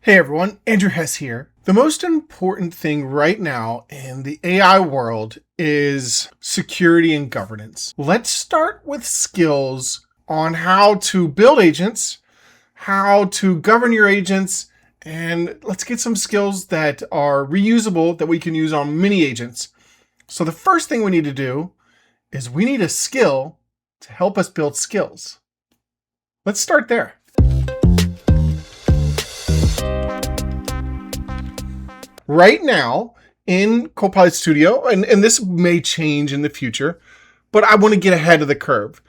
Hey everyone, Andrew Hess here. The most important thing right now in the AI world is security and governance. Let's start with skills on how to build agents, how to govern your agents, and let's get some skills that are reusable that we can use on many agents. So the first thing we need to do is we need a skill to help us build skills. Let's start there. Right now in Copilot Studio, and this may change in the future, but I want to get ahead of the curve.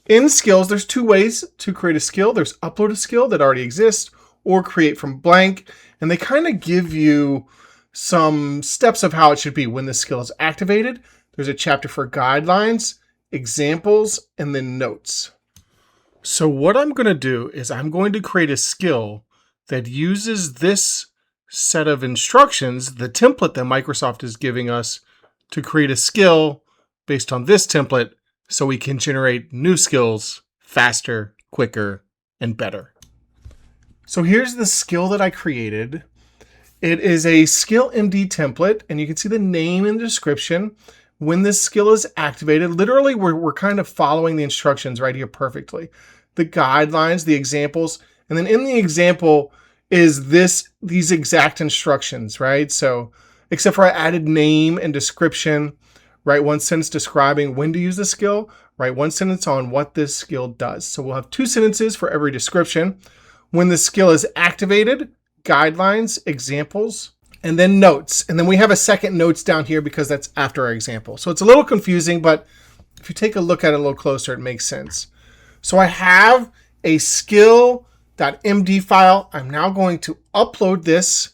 In skills, there's two ways to create a skill. There's upload a skill that already exists or create from blank. And they kind of give you some steps of how it should be when the skill is activated. There's a chapter for guidelines, examples, and then notes. So what I'm going to do is I'm going to create a skill that uses this set of instructions, the template that Microsoft is giving us to create a skill based on this template so we can generate new skills faster, quicker, and better. So here's the skill that I created. It is a Skills.md template, and you can see the name in the description. When this skill is activated, literally we're kind of following the instructions right here perfectly. The guidelines, the examples, and then in the example is these exact instructions, right? So except for I added name and description, write one sentence describing when to use the skill, write one sentence on what this skill does. So we'll have 2 sentences for every description. When the skill is activated, guidelines, examples, and then notes. And then we have a second notes down here because that's after our example. So it's a little confusing, but if you take a look at it a little closer, it makes sense. So I have a skill.md file. I'm now going to upload this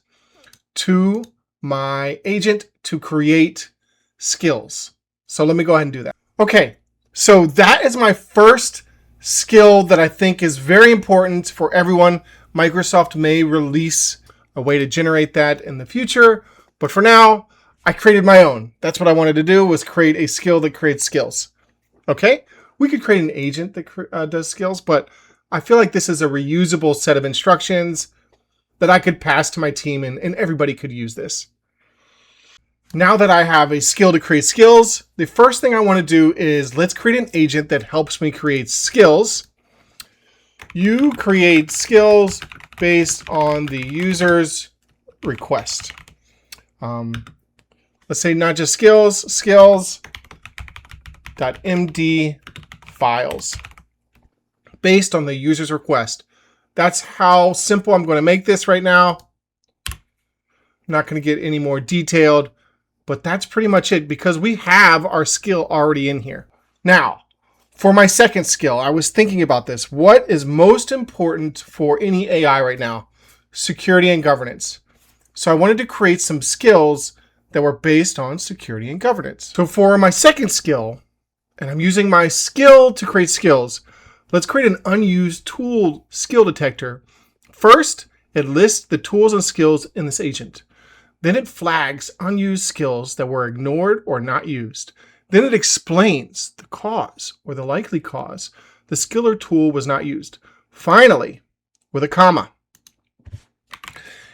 to my agent to create skills. So let me go ahead and do that. Okay, so that is my first skill that I think is very important for everyone. Microsoft may release a way to generate that in the future, but for now, I created my own. That's what I wanted to do, was create a skill that creates skills. Okay, we could create an agent that does skills, but I feel like this is a reusable set of instructions that I could pass to my team and everybody could use this. Now that I have a skill to create skills, the first thing I want to do is let's create an agent that helps me create skills. You create skills based on the user's request. Let's say not just skills, skills.md files based on the user's request. That's how simple I'm going to make this right now. I'm not going to get any more detailed, but that's pretty much it because we have our skill already in here. Now, for my second skill, I was thinking about this. What is most important for any AI right now? Security and governance. So I wanted to create some skills that were based on security and governance. So for my second skill, and I'm using my skill to create skills, let's create an unused tool skill detector. First, it lists the tools and skills in this agent. Then it flags unused skills that were ignored or not used. Then it explains the cause or the likely cause the skill or tool was not used. Finally, with a comma,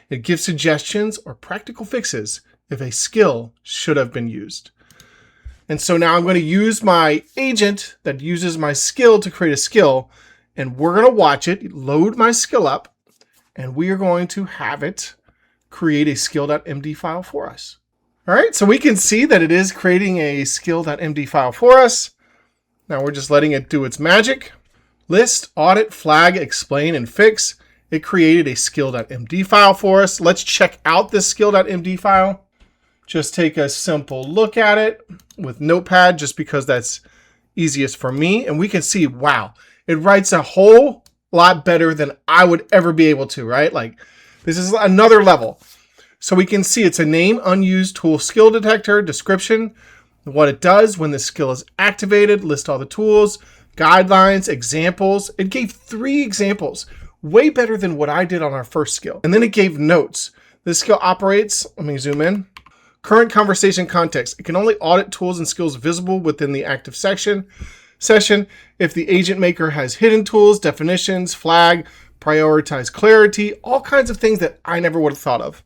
it gives suggestions or practical fixes if a skill should have been used. And so now I'm going to use my agent that uses my skill to create a skill, and we're going to watch it load my skill up, and we are going to have it create a skill.md file for us. All right, so we can see that it is creating a skill.md file for us. Now we're just letting it do its magic. List, audit, flag, explain, and fix. It created a skill.md file for us. Let's check out this skill.md file. Just take a simple look at it with Notepad, just because that's easiest for me. And we can see, wow, it writes a whole lot better than I would ever be able to, right? Like, this is another level. So we can see it's a name, unused tool skill detector, description, what it does when the skill is activated, list all the tools, guidelines, examples. It gave 3 examples, way better than what I did on our first skill. And then it gave notes. This skill operates, let me zoom in. Current conversation context. It can only audit tools and skills visible within the active session if the agent maker has hidden tools, definitions, flag, prioritize clarity, all kinds of things that I never would have thought of.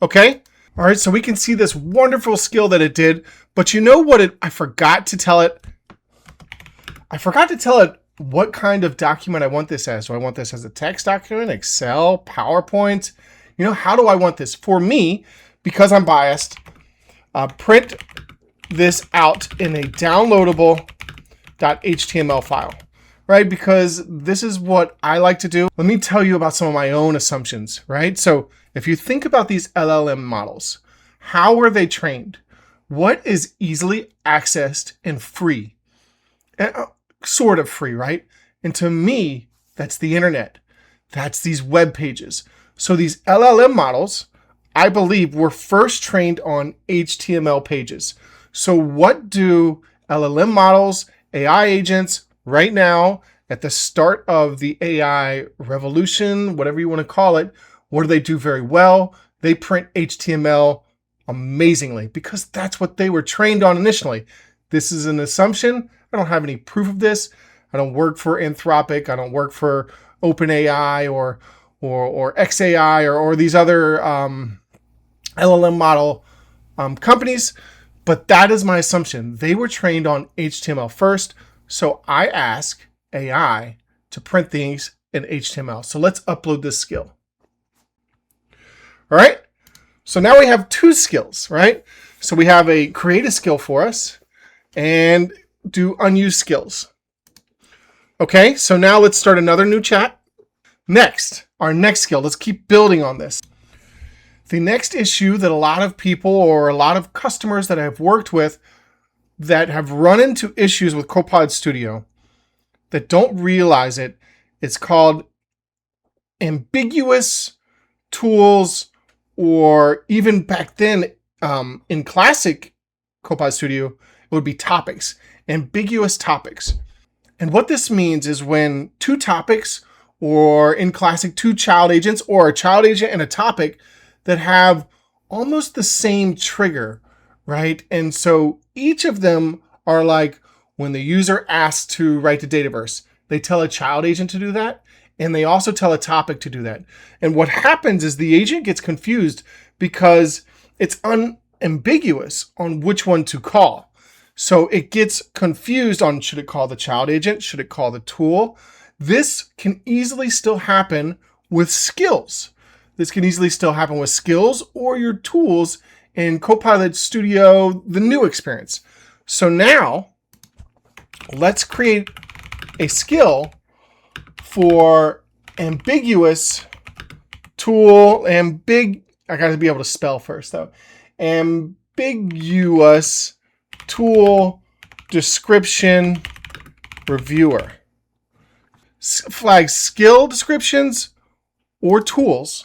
Okay? All right, so we can see this wonderful skill that it did, but you know what I forgot to tell it? I forgot to tell it what kind of document I want this as. Do I want this as a text document, Excel, PowerPoint? You know, how do I want this? For me, because I'm biased, print this out in a downloadable .html file, right? Because this is what I like to do. Let me tell you about some of my own assumptions, right? So if you think about these LLM models, how were they trained? What is easily accessed and free? Sort of free, right? And to me, that's the internet. That's these web pages. So these LLM models, I believe, were first trained on HTML pages. So what do LLM models, AI agents, right now, at the start of the AI revolution, whatever you want to call it, what do they do very well? They print HTML amazingly because that's what they were trained on initially. This is an assumption. I don't have any proof of this. I don't work for Anthropic. I don't work for OpenAI or XAI or these other LLM model companies. But that is my assumption. They were trained on HTML first. So I ask AI to print things in HTML. So let's upload this skill. All right. So now we have two skills, right? So we have a create a skill for us and do unused skills. Okay, so now let's start another new chat. Next, our next skill. Let's keep building on this. The next issue that a lot of people or a lot of customers that I've worked with that have run into issues with Copilot Studio that don't realize it, it's called ambiguous tools, or even back then in classic Copilot Studio, it would be topics, ambiguous topics. And what this means is when two topics, or in classic, two child agents, or a child agent and a topic that have almost the same trigger, right? And so each of them are like when the user asks to write the dataverse, they tell a child agent to do that. And they also tell a topic to do that. And what happens is the agent gets confused because it's unambiguous on which one to call. So it gets confused on, should it call the child agent? Should it call the tool? This can easily still happen with skills. This can easily still happen with skills or your tools in Copilot Studio, the new experience. So now let's create a skill for ambiguous tool, I gotta be able to spell first though. Ambiguous tool description reviewer. Flag skill descriptions or tools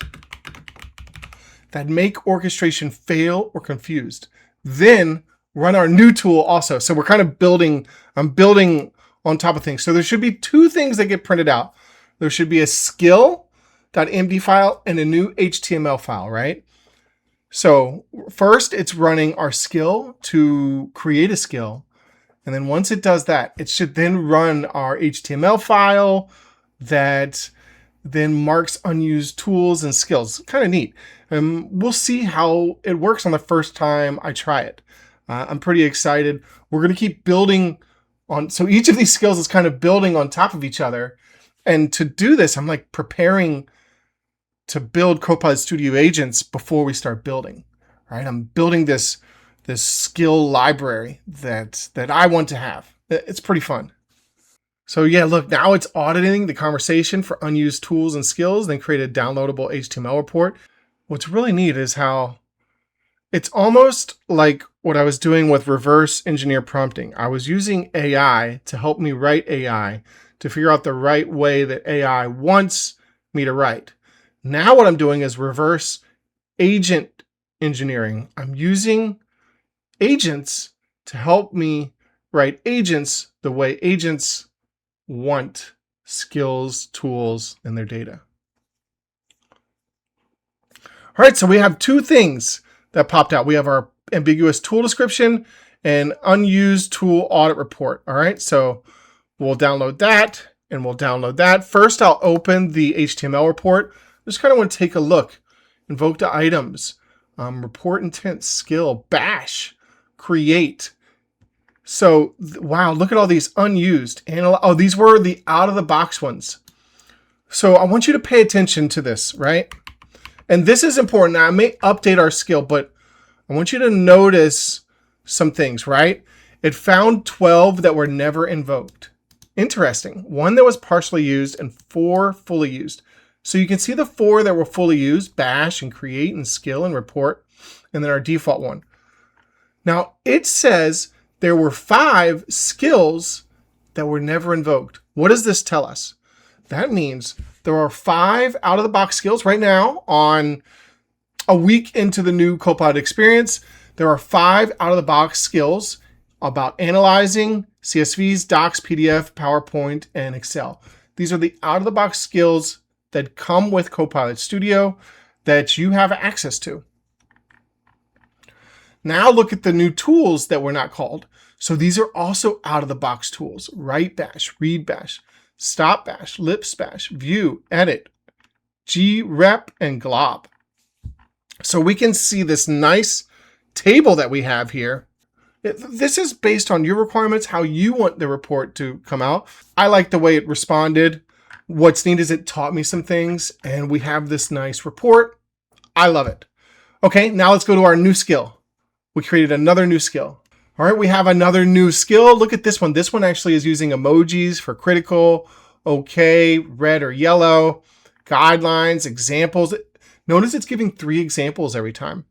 that make orchestration fail or confused. Then run our new tool also. So we're kind of I'm building on top of things. So there should be two things that get printed out. There should be a skill.md file and a new HTML file, right? So first it's running our skill to create a skill. And then once it does that, it should then run our HTML file that then marks unused tools and skills. Kind of neat. We'll see how it works on the first time I try it. I'm pretty excited. We're going to keep building on. So each of these skills is kind of building on top of each other. And to do this, I'm like preparing to build Copilot Studio agents before we start building, right? I'm building this skill library that I want to have. It's pretty fun. So yeah, look, now it's auditing the conversation for unused tools and skills, then create a downloadable HTML report. What's really neat is how it's almost like what I was doing with reverse engineer prompting. I was using AI to help me write AI to figure out the right way that AI wants me to write. Now what I'm doing is reverse agent engineering. I'm using agents to help me write agents the way agents want skills, tools, and their data. All right, so we have two things that popped out. We have our ambiguous tool description and unused tool audit report. All right, so we'll download that and we'll download that. First, I'll open the HTML report. Just kind of want to take a look. Invoke the items, report intent, skill, bash, create. So, wow, look at all these unused. Oh, these were the out-of-the-box ones. So I want you to pay attention to this, right? And this is important. Now, I may update our skill, but I want you to notice some things, right? It found 12 that were never invoked. Interesting. 1 that was partially used and 4 fully used. So you can see the 4 that were fully used, bash and create and skill and report, and then our default one. Now, it says there were 5 skills that were never invoked. What does this tell us? That means there are 5 out-of-the-box skills right now on a week into the new Copilot experience. There are 5 out-of-the-box skills about analyzing CSVs, docs, PDF, PowerPoint, and Excel. These are the out-of-the-box skills that come with Copilot Studio that you have access to. Now look at the new tools that were not called. So these are also out-of-the-box tools. Write bash, read bash, stop bash, lips bash, view, edit, grep, and glob. So we can see this nice table that we have here. This is based on your requirements, how you want the report to come out. I like the way it responded. What's neat is it taught me some things, and we have this nice report. I love it. Okay, now let's go to our new skill. We created another new skill. All right, we have another new skill. Look at this one. This one actually is using emojis for critical, okay, red or yellow, guidelines, examples. Notice it's giving 3 examples every time.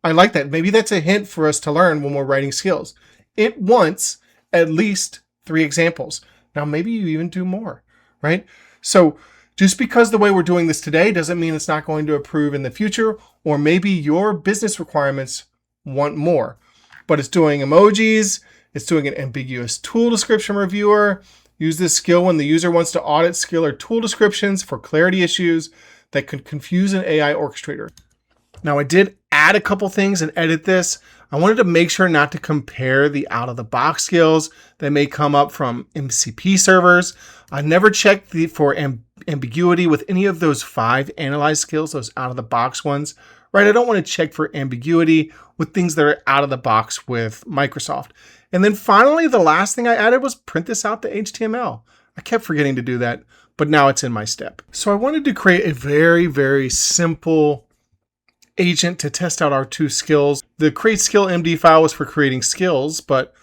I like that. Maybe that's a hint for us to learn when we're writing skills. It wants at least 3 examples. Now, maybe you even do more, right? So just because the way we're doing this today doesn't mean it's not going to improve in the future, or maybe your business requirements want more. But it's doing emojis, it's doing an ambiguous tool description reviewer. Use this skill when the user wants to audit skill or tool descriptions for clarity issues that could confuse an AI orchestrator. Now, I did add a couple things and edit this. I wanted to make sure not to compare the out-of-the-box skills that may come up from MCP servers. I never checked for ambiguity with any of those 5 analyzed skills, those out-of-the-box ones, right? I don't want to check for ambiguity with things that are out-of-the-box with Microsoft. And then finally, the last thing I added was print this out to HTML. I kept forgetting to do that, but now it's in my step. So I wanted to create a very, very simple agent to test out our 2 skills. The create skill.md file was for creating skills, but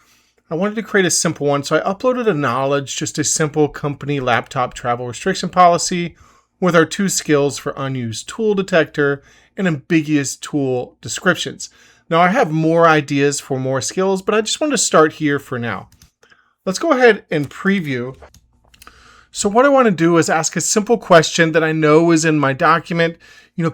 I wanted to create a simple one. So I uploaded a knowledge, just a simple company laptop travel restriction policy with our 2 skills for unused tool detector and ambiguous tool descriptions. Now I have more ideas for more skills, but I just want to start here for now. Let's go ahead and preview. So what I want to do is ask a simple question that I know is in my document.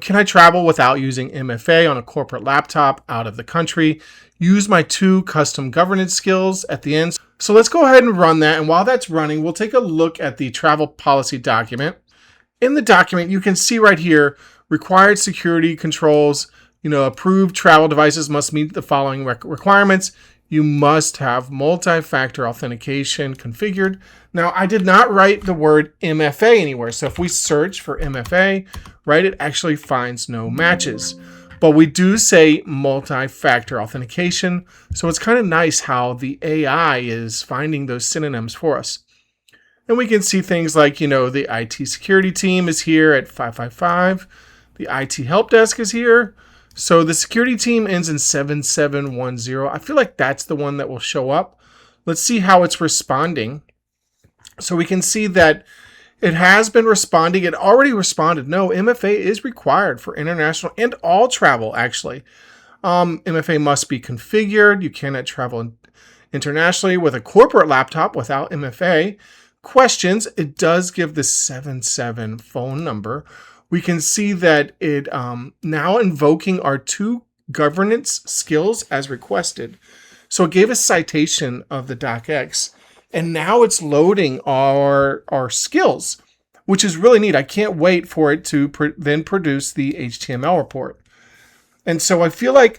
Can I travel without using MFA on a corporate laptop out of the country? Use my 2 custom governance skills at the end. So let's go ahead and run that. And while that's running, we'll take a look at the travel policy document. In the document, you can see right here, required security controls, approved travel devices must meet the following requirements. You must have multi-factor authentication configured. Now, I did not write the word MFA anywhere. So if we search for MFA, right, it actually finds no matches. But we do say multi-factor authentication. So it's kind of nice how the AI is finding those synonyms for us. And we can see things like, the IT security team is here at 555. The IT help desk is here. So the security team ends in 7710. I feel like that's the one that will show up. Let's see how it's responding. So we can see that it has been responding. It already responded. No, MFA is required for international and all travel, actually. MFA must be configured. You cannot travel internationally with a corporate laptop without MFA. Questions, it does give the 77 phone number. We can see that it now invoking our 2 governance skills as requested. So it gave a citation of the docx, and now it's loading our skills, which is really neat. I can't wait for it to then produce the HTML report. And so I feel like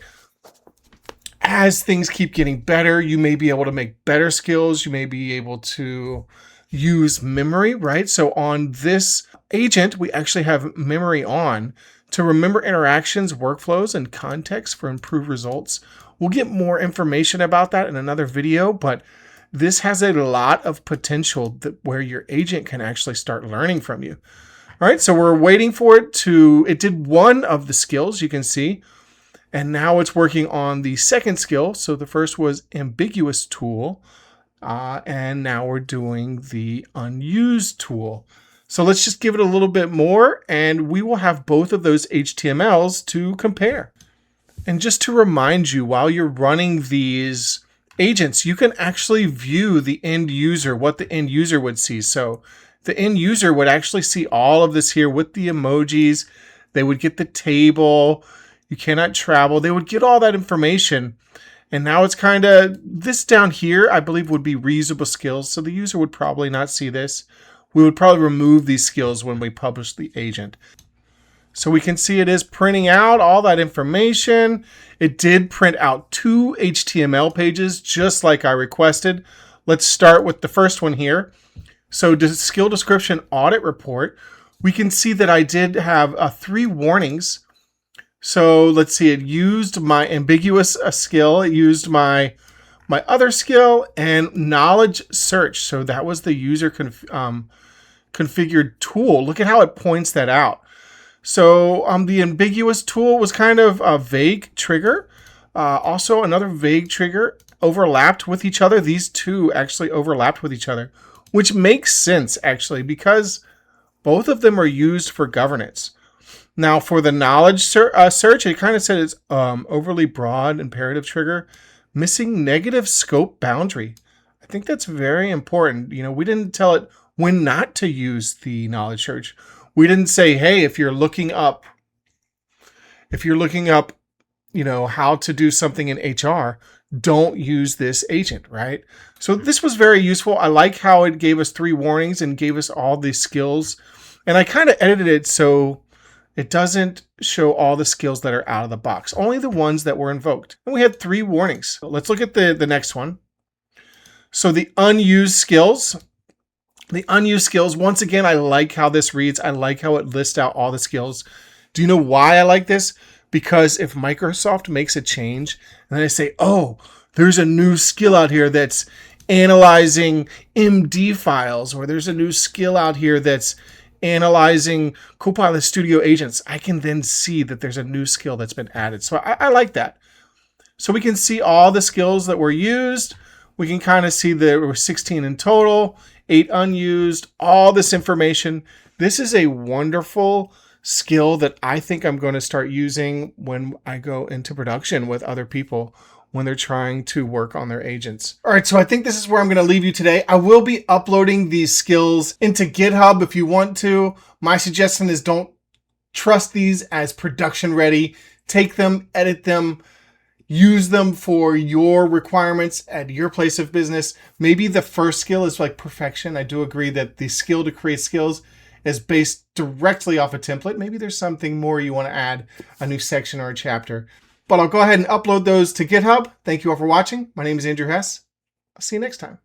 as things keep getting better, you may be able to make better skills. You may be able to use memory, right? So on this agent, we actually have memory on to remember interactions, workflows, and context for improved results. We'll get more information about that in another video, but this has a lot of potential where your agent can actually start learning from you. All right, so we're waiting for it did one of the skills, you can see, and now it's working on the second skill. So the first was Ambiguous tool, and now we're doing the Unused tool. So let's just give it a little bit more, and we will have both of those HTMLs to compare. And just to remind you, while you're running these agents, you can actually view the end user, what the end user would see. So the end user would actually see all of this here with the emojis. They would get the table. You cannot travel. They would get all that information. And now it's kind of, this down here, I believe would be reusable skills. So the user would probably not see this. We would probably remove these skills when we publish the agent. So we can see it is printing out all that information. It did print out 2 HTML pages, just like I requested. Let's start with the first one here. So the skill description audit report, we can see that I did have 3 warnings. So let's see, it used my ambiguous skill, it used my other skill, and knowledge search. So that was the user configured tool. Look at how it points that out. So the ambiguous tool was kind of a vague trigger. Also another vague trigger overlapped with each other. These two actually overlapped with each other, which makes sense actually because both of them are used for governance. Now for the knowledge search, it kind of said it's overly broad imperative trigger, missing negative scope boundary. I think that's very important. You know, we didn't tell it when not to use the knowledge search. We didn't say, hey, if you're looking up, you know, how to do something in HR, don't use this agent, right? So this was very useful. I like how it gave us 3 warnings and gave us all these skills. And I kind of edited it so it doesn't show all the skills that are out of the box, only the ones that were invoked. And we had 3 warnings. So let's look at the next one. So the unused skills. The unused skills, once again, I like how this reads. I like how it lists out all the skills. Do you know why I like this? Because if Microsoft makes a change and then they say, oh, there's a new skill out here that's analyzing MD files, or there's a new skill out here that's analyzing Copilot Studio agents, I can then see that there's a new skill that's been added. So I like that. So we can see all the skills that were used. We can kind of see there were 16 in total, 8 unused, all this information. This is a wonderful skill that I think I'm going to start using when I go into production with other people when they're trying to work on their agents. All right, so I think this is where I'm going to leave you today. I will be uploading these skills into GitHub if you want to. My suggestion is don't trust these as production ready. Take them, edit them, use them for your requirements at your place of business. Maybe the first skill is like perfection. I do agree that the skill to create skills is based directly off a template. Maybe there's something more you want to add, a new section or a chapter. But I'll go ahead and upload those to GitHub. Thank you all for watching. My name is Andrew Hess. I'll see you next time.